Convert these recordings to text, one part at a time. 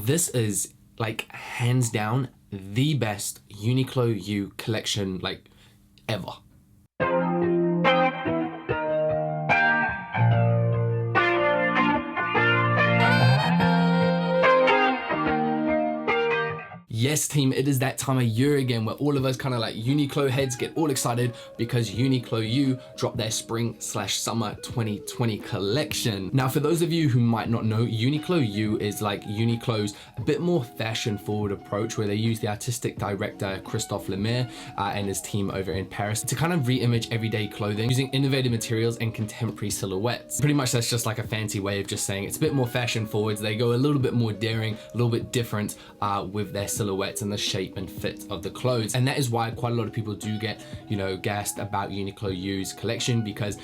this is like hands down the best Uniqlo U collection like ever. Yes team, it is that time of year again where all of us kind of like Uniqlo heads get all excited because Uniqlo U dropped their spring/summer 2020 collection. Now for those of you who might not know, Uniqlo U is like Uniqlo's a bit more fashion forward approach where they use the artistic director Christophe Lemaire and his team over in Paris to kind of re-image everyday clothing using innovative materials and contemporary silhouettes. Pretty much that's just like a fancy way of just saying it's a bit more fashion forwards. They go a little bit more daring, a little bit different with their silhouettes and the shape and fit of the clothes. And that is why quite a lot of people do get, you know, gassed about Uniqlo U's collection, because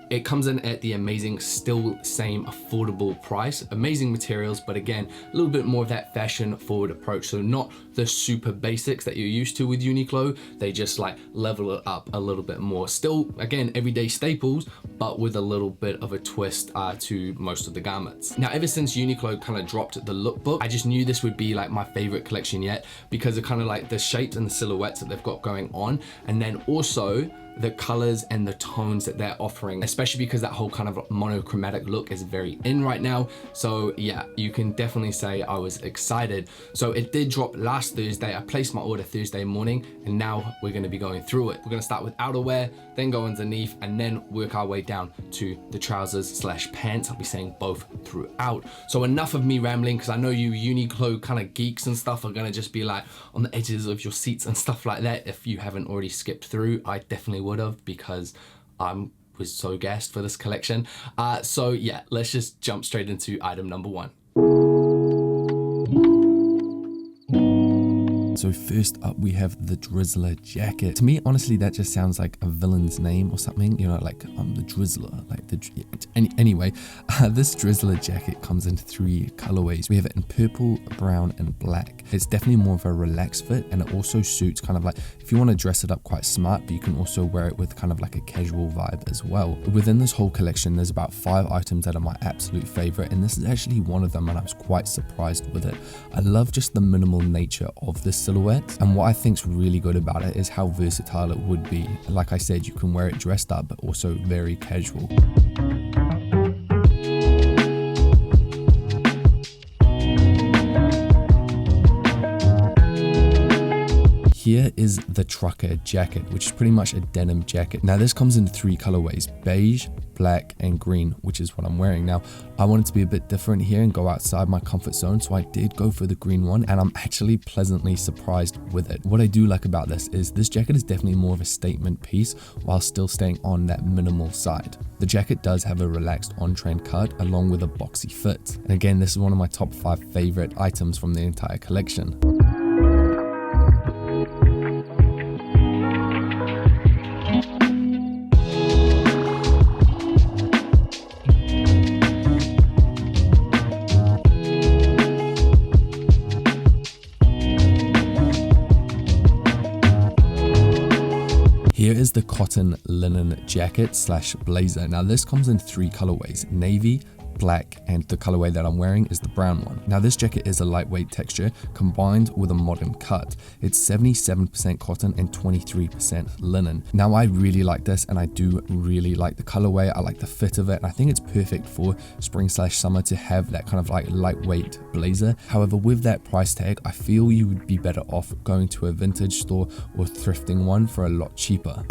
it comes in at the amazing, still same affordable price, amazing materials, but again, a little bit more of that fashion forward approach. So not the super basics that you're used to with Uniqlo, they just like level it up a little bit more. Still, again, everyday staples, but with a little bit of a twist to most of the garments. Now, ever since Uniqlo kind of dropped the lookbook, I just knew this would be like my favorite collection yet because of kind of like the shapes and the silhouettes that they've got going on. And then also the colors and the tones that they're offering, especially because that whole kind of monochromatic look is very in right now. So yeah, you can definitely say I was excited. So it did drop last Thursday. I placed my order Thursday morning, and now we're gonna be going through it. We're gonna start with outerwear, then go underneath, and then work our way down to the trousers/pants. I'll be saying both throughout. So enough of me rambling, because I know you Uniqlo kind of geeks and stuff are gonna just be like on the edges of your seats and stuff like that. If you haven't already skipped through, I definitely would have, because I was so gassed for this collection. So yeah, let's just jump straight into item number one. So first up, we have the Drizzler Jacket. To me, honestly, that just sounds like a villain's name or something, you know, like I'm the Drizzler, like the... Anyway, this Drizzler Jacket comes in 3 colorways. We have it in purple, brown, and black. It's definitely more of a relaxed fit, and it also suits kind of like, if you want to dress it up quite smart, but you can also wear it with kind of like a casual vibe as well. Within this whole collection, there's about 5 items that are my absolute favorite, and this is actually one of them, and I was quite surprised with it. I love just the minimal nature of this silhouette, and what I think's really good about it is how versatile it would be. Like I said, you can wear it dressed up, but also very casual. Here is the trucker jacket, which is pretty much a denim jacket. Now this comes in 3 colorways, beige, black, and green, which is what I'm wearing. Now I wanted to be a bit different here and go outside my comfort zone, so I did go for the green one, and I'm actually pleasantly surprised with it. What I do like about this is this jacket is definitely more of a statement piece while still staying on that minimal side. The jacket does have a relaxed on-trend cut along with a boxy fit. And again, this is one of my top 5 favorite items from the entire collection. Here is the cotton linen jacket / blazer. Now this comes in 3 colorways, navy, black, and the colorway that I'm wearing is the brown one. Now this jacket is a lightweight texture combined with a modern cut. It's 77% cotton and 23% linen. Now I really like this, and I do really like the colorway. I like the fit of it, and I think it's perfect for spring/summer to have that kind of like lightweight blazer. However, with that price tag, I feel you would be better off going to a vintage store or thrifting one for a lot cheaper.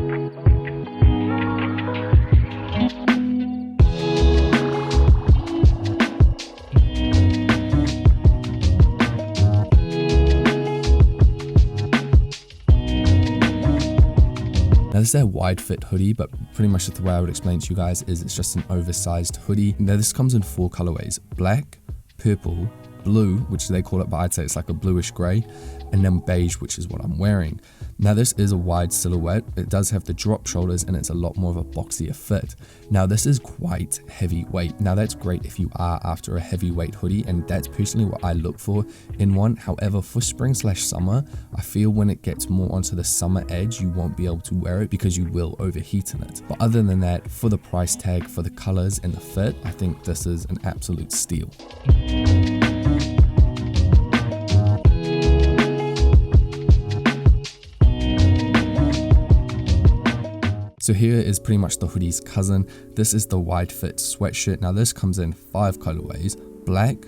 Now this is a wide fit hoodie, but pretty much the way I would explain to you guys is it's just an oversized hoodie. Now this comes in 4 colorways, black, purple, blue, which they call it, but I'd say it's like a bluish gray, and then beige, which is what I'm wearing. Now this is a wide silhouette. It does have the drop shoulders, and it's a lot more of a boxier fit. Now this is quite heavyweight. Now that's great if you are after a heavyweight hoodie, and that's personally what I look for in one. However, for spring/summer, I feel when it gets more onto the summer edge, you won't be able to wear it because you will overheat in it. But other than that, for the price tag, for the colors and the fit, I think this is an absolute steal. So here is pretty much the hoodie's cousin. This is the wide fit sweatshirt. Now this comes in 5 colorways: black,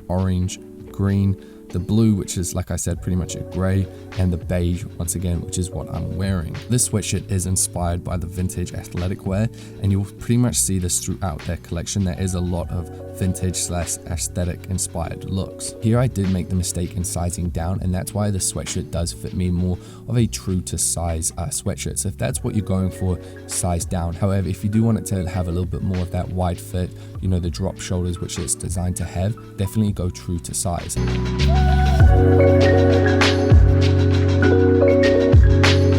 orange, green, the blue, which is, like I said, pretty much a gray, and the beige, once again, which is what I'm wearing. This sweatshirt is inspired by the vintage athletic wear, and you'll pretty much see this throughout their collection. There is a lot of vintage / aesthetic inspired looks. Here I did make the mistake in sizing down, and that's why the sweatshirt does fit me more of a true to size sweatshirt. So if that's what you're going for, size down. However, if you do want it to have a little bit more of that wide fit, you know, the drop shoulders, which it's designed to have, definitely go true to size.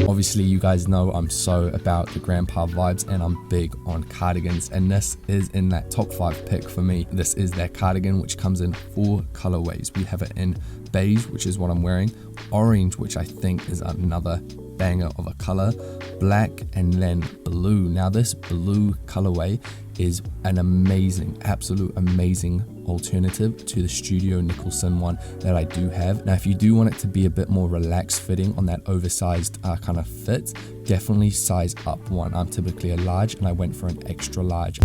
Obviously, you guys know I'm so about the grandpa vibes, and I'm big on cardigans, and this is in that top 5 pick for me. This is their cardigan, which comes in 4 colorways. We have it in beige, which is what I'm wearing, orange, which I think is another banger of a color, black, and then blue. Now this blue colorway is an amazing, absolute amazing alternative to the Studio Nicholson one that I do have. Now if you do want it to be a bit more relaxed fitting on that oversized kind of fit, definitely size up one. I'm typically a large, and I went for an extra large.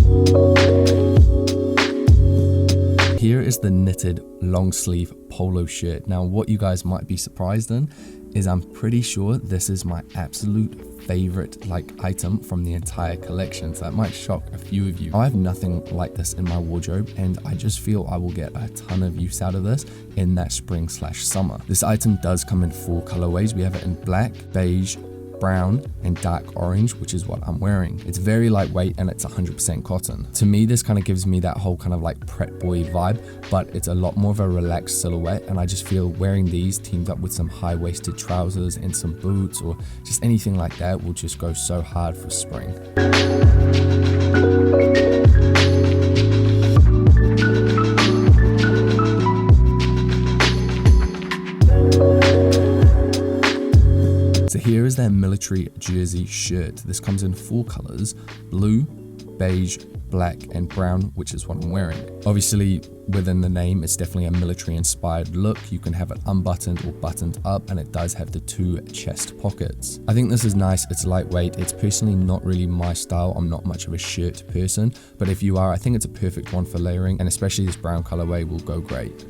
Here is the knitted long sleeve polo shirt. Now what you guys might be surprised in is I'm pretty sure this is my absolute favorite item from the entire collection. So that might shock a few of you. I have nothing like this in my wardrobe, and I just feel I will get a ton of use out of this in that spring / summer. This item does come in 4 colorways. We have it in black, beige, brown, and dark orange, which is what I'm wearing. It's very lightweight, and it's 100% cotton. To me, this kind of gives me that whole kind of like Pret Boy vibe, but it's a lot more of a relaxed silhouette, and I just feel wearing these teamed up with some high-waisted trousers and some boots or just anything like that will just go so hard for spring. So here is their military jersey shirt. This comes in 4 colors: blue, beige, black, and brown, which is what I'm wearing. Obviously, within the name, it's definitely a military inspired look. You can have it unbuttoned or buttoned up, and it does have the 2 chest pockets. I think this is nice. It's lightweight. It's personally not really my style. I'm not much of a shirt person, but if you are, I think it's a perfect one for layering, and especially this brown colorway will go great.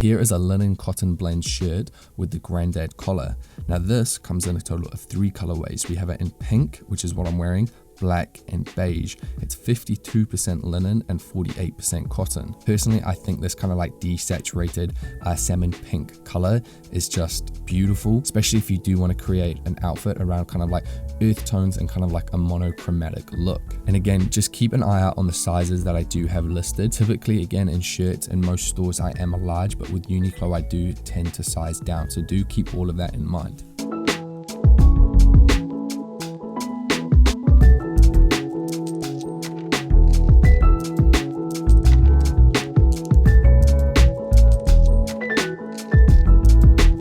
Here is a linen cotton blend shirt with the Grandad collar. Now this comes in a total of 3 colorways. We have it in pink, which is what I'm wearing, black, and beige. It's 52% linen and 48% cotton. Personally, I think this kind of like desaturated salmon pink color is just beautiful, especially if you do want to create an outfit around kind of like earth tones and kind of like a monochromatic look. And again, just keep an eye out on the sizes that I do have listed. Typically, again, in shirts in most stores I am a large, but with Uniqlo I do tend to size down, so do keep all of that in mind.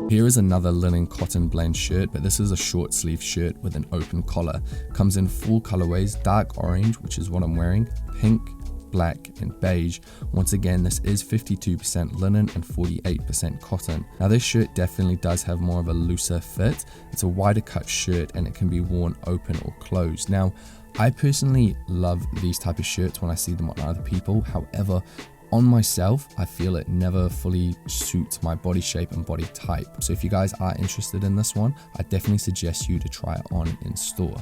Here is another linen cotton blend shirt, but this is a short sleeve shirt with an open collar. Comes in 4 colorways: dark orange, which is what I'm wearing, pink, black, and beige. Once again, this is 52% linen and 48% cotton. Now this shirt definitely does have more of a looser fit. It's a wider cut shirt, and it can be worn open or closed. Now, I personally love these type of shirts when I see them on other people. However, on myself, I feel it never fully suits my body shape and body type. So if you guys are interested in this one, I definitely suggest you to try it on in store.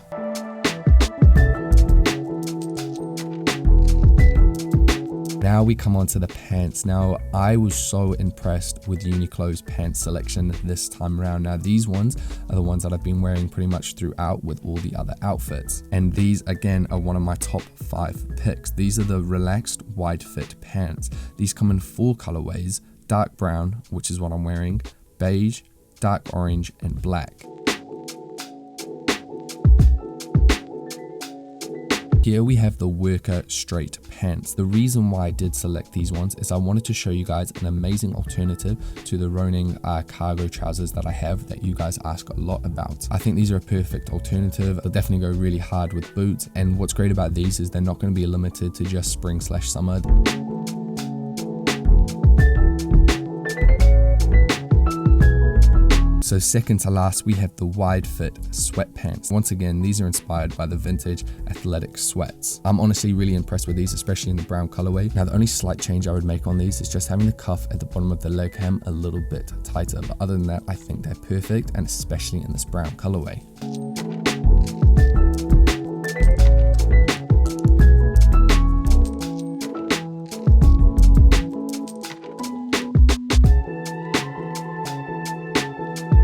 Now we come on to the pants. Now I was so impressed with Uniqlo's pants selection this time around. Now these ones are the ones that I've been wearing pretty much throughout with all the other outfits. And these again are one of my top 5 picks. These are the relaxed wide fit pants. These come in 4 colorways: dark brown, which is what I'm wearing, beige, dark orange, and black. Here we have the worker straight pants. The reason why I did select these ones is I wanted to show you guys an amazing alternative to the Ronin cargo trousers that I have that you guys ask a lot about. I think these are a perfect alternative. They'll definitely go really hard with boots, and what's great about these is they're not going to be limited to just spring/summer. So second to last, we have the wide fit sweatpants. Once again, these are inspired by the vintage athletic sweats. I'm honestly really impressed with these, especially in the brown colorway. Now, the only slight change I would make on these is just having the cuff at the bottom of the leg hem a little bit tighter. But other than that, I think they're perfect, and especially in this brown colorway.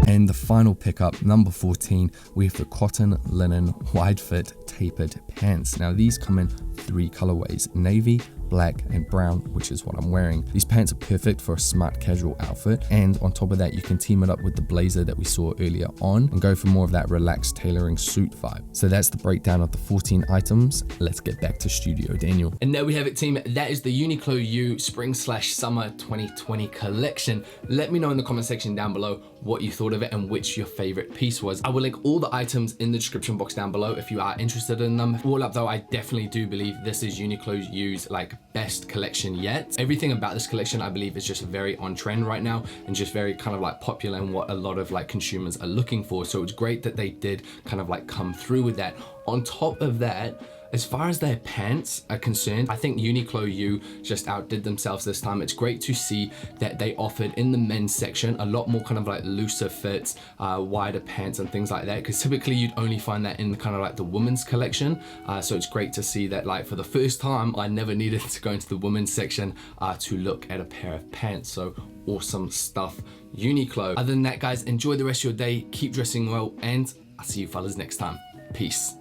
And the final pickup, number 14, we have the cotton linen wide fit tapered pants. Now these come in 3 colorways, navy, black, and brown, which is what I'm wearing. These pants are perfect for a smart casual outfit, and on top of that, you can team it up with the blazer that we saw earlier on and go for more of that relaxed tailoring suit vibe. So that's the breakdown of the 14 items. Let's get back to Studio Daniel. And there we have it, team. That is the Uniqlo U Spring/Summer 2020 collection. Let me know in the comment section down below what you thought of it and which your favorite piece was. I will link all the items in the description box down below if you are interested in them. All up though, I definitely do believe this is Uniqlo U's best collection yet. Everything about this collection, I believe, is just very on trend right now and just very kind of popular and what a lot of consumers are looking for. So it's great that they did kind of come through with that. On top of that, as far as their pants are concerned, I think Uniqlo U just outdid themselves this time. It's great to see that they offered in the men's section a lot more kind of looser fits, wider pants and things like that, because typically you'd only find that in the kind of the women's collection. So it's great to see that for the first time, I never needed to go into the women's section to look at a pair of pants. So awesome stuff, Uniqlo. Other than that, guys, enjoy the rest of your day, keep dressing well, and I'll see you fellas next time. Peace.